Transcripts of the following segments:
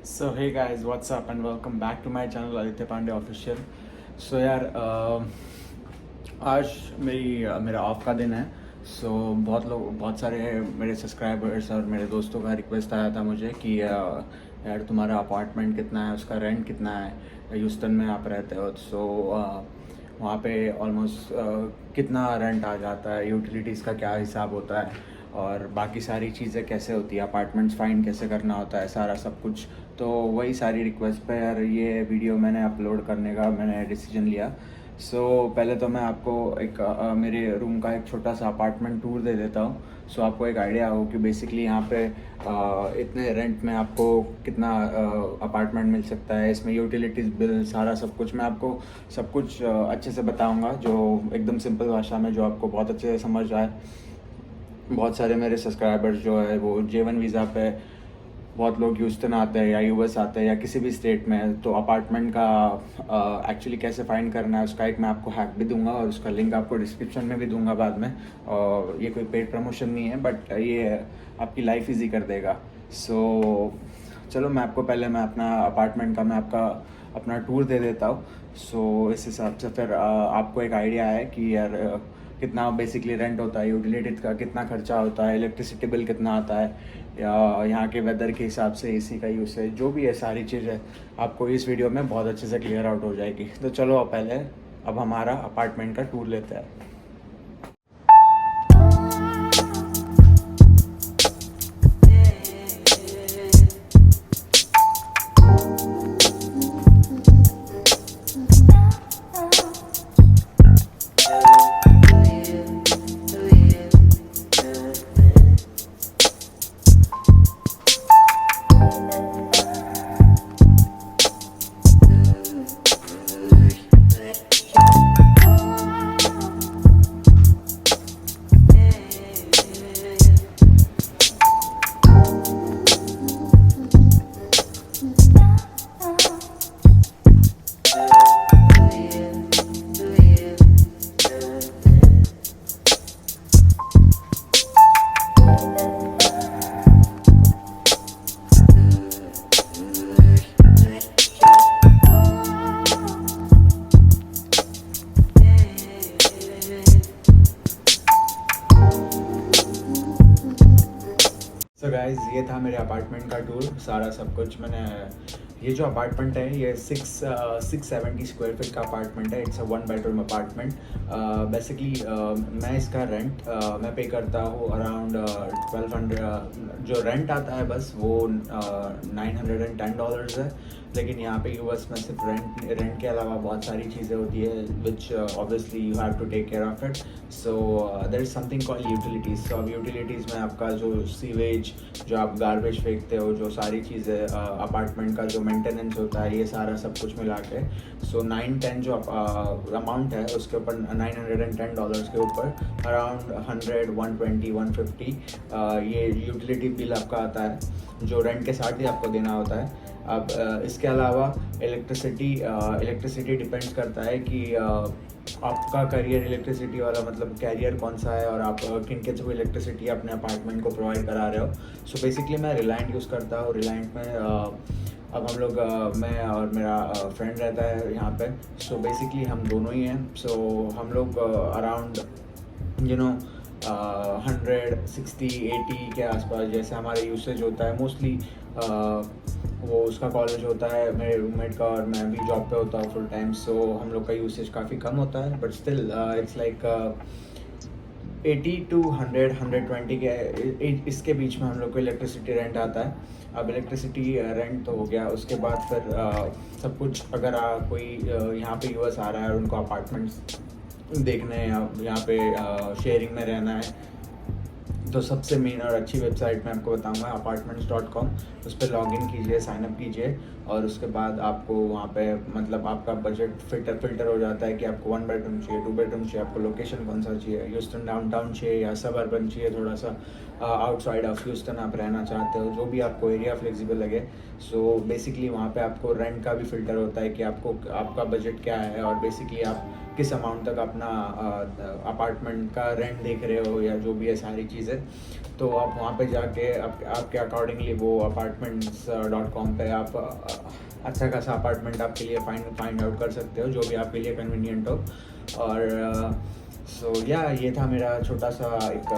So hey guys what's up and welcome back to my channel Aditya Pandey official. So यार आज मेरा of का दिन है। बहुत सारे मेरे सब्सक्राइबर्स और मेरे दोस्तों का रिक्वेस्ट आया था मुझे कि यार तुम्हारा अपार्टमेंट कितना है, उसका रेंट कितना है, ह्यूस्टन में आप रहते हो। वहाँ पे ऑलमोस्ट कितना रेंट आ जाता है, यूटिलिटीज़ का क्या हिसाब होता है और बाकी सारी चीज़ें कैसे होती है, अपार्टमेंट्स फाइंड कैसे करना होता है, सारा सब कुछ। तो वही सारी रिक्वेस्ट पे यार ये वीडियो मैंने अपलोड करने का मैंने डिसीजन लिया। पहले तो मैं आपको एक मेरे रूम का एक छोटा सा अपार्टमेंट टूर दे देता हूँ। आपको एक आइडिया हो कि बेसिकली यहाँ पे इतने रेंट में आपको कितना अपार्टमेंट मिल सकता है, इसमें यूटिलिटीज़ बिल सारा सब कुछ मैं आपको सब कुछ अच्छे से बताऊँगा, जो एकदम सिंपल भाषा में, जो आपको बहुत अच्छे से समझ आए। बहुत सारे मेरे सब्सक्राइबर्स जो है वो J1 वीज़ा पे, बहुत लोग ह्यूस्टन आते हैं या यूएस आते हैं या किसी भी स्टेट में। तो अपार्टमेंट का एक्चुअली कैसे फाइंड करना है उसका एक मैं आपको हैक भी दूंगा और उसका लिंक आपको डिस्क्रिप्शन में भी दूंगा बाद में। और ये कोई पेड प्रमोशन नहीं है, बट ये आपकी लाइफ ईजी कर देगा। चलो मैं अपना अपार्टमेंट का मैं आपका अपना टूर दे देता हूँ। इस हिसाब से फिर आपको एक आइडिया है कि यार कितना बेसिकली रेंट होता है, यूटिलिटीज का कितना खर्चा होता है, इलेक्ट्रिसिटी बिल कितना आता है, या यहाँ के वेदर के हिसाब से एसी का यूसेज, जो भी है सारी चीज़ें आपको इस वीडियो में बहुत अच्छे से क्लियर आउट हो जाएगी। तो चलो अब हमारा अपार्टमेंट का टूर लेते हैं। गाइस ये था मेरे अपार्टमेंट का टूर, सारा सब कुछ मैंने। ये जो अपार्टमेंट है ये 670 स्क्वायर फीट का अपार्टमेंट है। It's a 1 bedroom apartment. Basically मैं इसका रेंट मैं पे करता हूँ अराउंड 1200। जो रेंट आता है बस वो $910 है। लेकिन यहाँ पे यूएस में सिर्फ रेंट के अलावा बहुत सारी चीज़ें होती है which obviously you have to take care of it. There is something called utilities. अब यूटिलिटीज़ में आपका जो सीवेज, जो आप गार्बेज फेंकते हो, जो सारी चीज़ें, अपार्टमेंट का जो मेंटेनेंस होता है, ये सारा सब कुछ मिला के 910 जो अमाउंट है उसके ऊपर $910 के ऊपर अराउंड 100, 120, 150 ये यूटिलिटी बिल आपका आता है, जो रेंट के साथ ही आपको देना होता है। अब इसके अलावा इलेक्ट्रिसिटी डिपेंड्स करता है कि आपका करियर इलेक्ट्रिसिटी वाला, मतलब कैरियर कौन सा है और आप किन के थ्रू इलेक्ट्रिसिटी अपने अपार्टमेंट को प्रोवाइड करा रहे हो। बेसिकली मैं रिलायंट यूज़ करता हूँ। रिलायंट में अब हम लोग मैं और मेरा फ्रेंड रहता है यहाँ पे। बेसिकली हम दोनों ही हैं। हम लोग अराउंड 160-80 के आसपास जैसे हमारा यूसेज होता है मोस्टली। वो उसका कॉलेज होता है मेरे रूममेट का, और मैं भी जॉब पे होता हूँ फुल टाइम। हम लोग का यूसेज काफ़ी कम होता है, but still it's like 80 to 100, 120 के इसके बीच में हम लोग को इलेक्ट्रिसिटी रेंट आता है। अब इलेक्ट्रिसिटी रेंट तो हो गया, उसके बाद फिर सब कुछ, अगर कोई यहाँ पे यूएस आ रहा है और उनको अपार्टमेंट्स देखने हैं, यहाँ पे शेयरिंग में रहना है, तो सबसे मेन और अच्छी वेबसाइट मैं आपको बताऊंगा apartments.com। उस पर लॉगिन कीजिए, साइनअप कीजिए, और उसके बाद आपको वहाँ पे मतलब आपका बजट फिल्टर हो जाता है कि आपको 1 बेडरूम चाहिए, 2 बेडरूम चाहिए, आपको लोकेशन कौन सा चाहिए, ह्यूस्टन डाउनटाउन चाहिए या सब अर्बन चाहिए थोड़ा सा। आउटसाइड ऑफ ह्यूस्टन आप रहना चाहते हो, जो भी आपको एरिया फ्लेक्सिबल लगे, सो बेसिकली वहाँ पे आपको रेंट का भी फ़िल्टर होता है कि आपको आपका बजट क्या है और बेसिकली आप किस अमाउंट तक अपना अपार्टमेंट का रेंट देख रहे हो या जो भी है सारी चीज़ें। तो आप वहाँ पे जाके आपके अकॉर्डिंगली वो apartments.com पे आप अच्छा खासा अपार्टमेंट आपके लिए फाइंड आउट कर सकते हो, जो भी आपके लिए कन्वीनियंट हो। और सो या ये था मेरा छोटा सा एक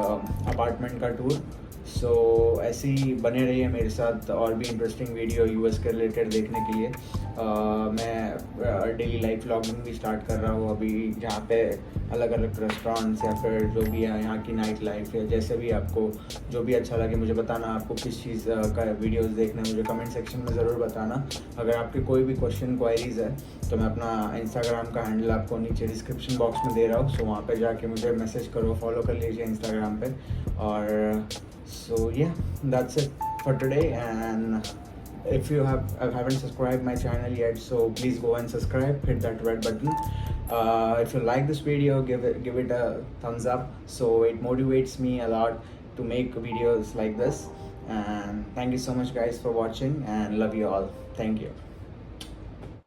अपार्टमेंट का टूर। सो ऐसे ही बने रहिए मेरे साथ और भी इंटरेस्टिंग वीडियो यूएस के रिलेटेड देखने के लिए। मैं डेली लाइफ व्लॉगिंग भी स्टार्ट कर रहा हूँ अभी, जहाँ पे अलग अलग रेस्टोरेंट्स या फिर जो भी है यहाँ की नाइट लाइफ या जैसे भी आपको जो भी अच्छा लगे मुझे बताना, आपको किस चीज़ का वीडियोस देखना है मुझे कमेंट सेक्शन में ज़रूर बताना। अगर आपके कोई भी क्वेश्चन क्वायरीज़ है तो मैं अपना इंस्टाग्राम का हैंडल आपको नीचे डिस्क्रिप्शन बॉक्स में दे रहा हूँ, सो वहाँ पे जाके मुझे मैसेज करो, फॉलो कर लीजिए इंस्टाग्राम पे। और सो या that's it for today, and if you haven't subscribed my channel yet, so please go and subscribe, hit that red button. If you like this video, give it a thumbs up, so it motivates me a lot to make videos like this. And thank you so much guys for watching, and love you all. Thank you.